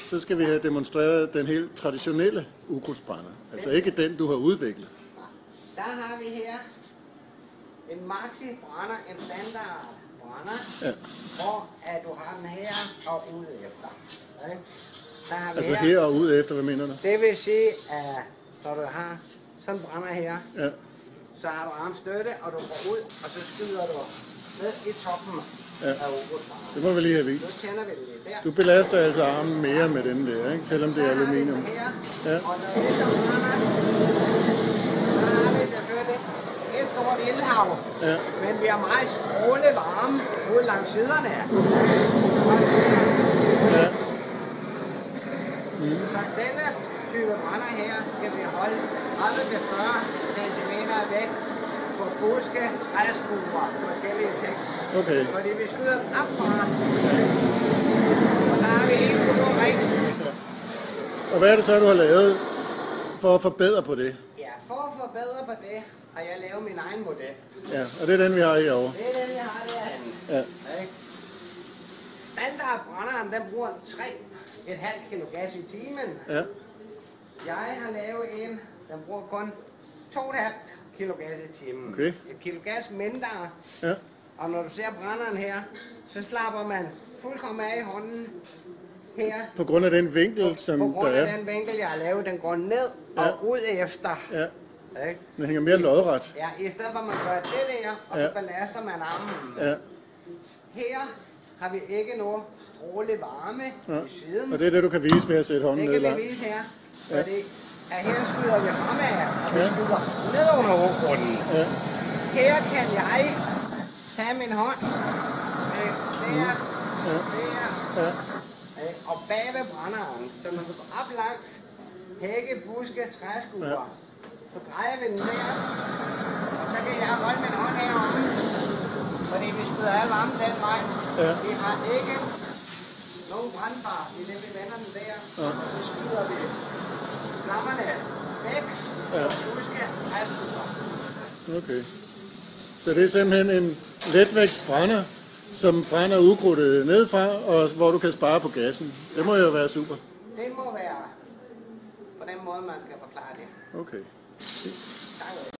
Så skal vi have demonstreret den helt traditionelle ukrudtsbrænder. Altså ikke den, du har udviklet. Der har vi her en maxi brænder, en standard brænder, Ja. hvor at du har den her og ude efter. Okay? Der har vi Altså her og ud efter, hvad mener du? Det vil sige, at når du har sådan en brænder her, Ja. så har du armstøtte, og du går ud, og så skyder du ned i toppen af ukrudtsbrænderen. Det må vi lige have vist. Så tænder vi det lidt der. Du belaster altså armen mere med den der, ikke? Selvom det er aluminium. Her, Ja. og når det så brænder, så har vi selvfølgelig et stort ildhav. Ja. Men vi har meget stråle varme ud langs siderne her. Ja. Så denne type brænder her skal vi holde 30-40 cm væk for buske, træskruer, forskellige ting. Okay. Fordi vi skyder den op fra. Og så har vi en god ring. Og hvad er det så, du har lavet for at forbedre på det? Ja, for at forbedre på det, har jeg lavet min egen model. Ja, og det er den, vi har herovre. Det er den, jeg har derhen. Ja. Standardbrænderen, den bruger 3,5 kg gas i timen. Ja. Jeg har lavet en, den bruger kun 2,5 kg gas i timen. Okay. Et kilo gas mindre. Ja. Og når du ser brænderen her, så slapper man fuldkommen af i hånden her. På grund af den vinkel, som På der grund af er. den vinkel, jeg har lavet, den går ned og ud efter. Ja. Ikke? Den hænger mere lodret. Ja, i stedet for at man gør det der, og så belaster man armen. Ja. Her har vi ikke noget stråle varme i siden. Og det er det, du kan vise ved at sætte hånden ned Det kan langs. vi vise her. Fordi at her skyder vi fremad, og vi Ja. skyder ned under hovedgrunden. Ja. Her kan jeg tage min hånd der, der, og bag ved brænderen. Så når du går op langs hække, buske, træskuer, så drejer vi den der, og så kan jeg holde min hånd heromme, fordi vi skyder al varme den vej. Ja. Vi har ikke nogen brandbar i det, vi vender den der, og så skyder vi flammerne væk, og buske, træskuer. Okay. Så det er simpelthen en letvægtsbrænder, som brænder ukrudtet nedefra, og hvor du kan spare på gassen. Det må jo være super. Det må være på den måde, man skal forklare det. Okay. Tak.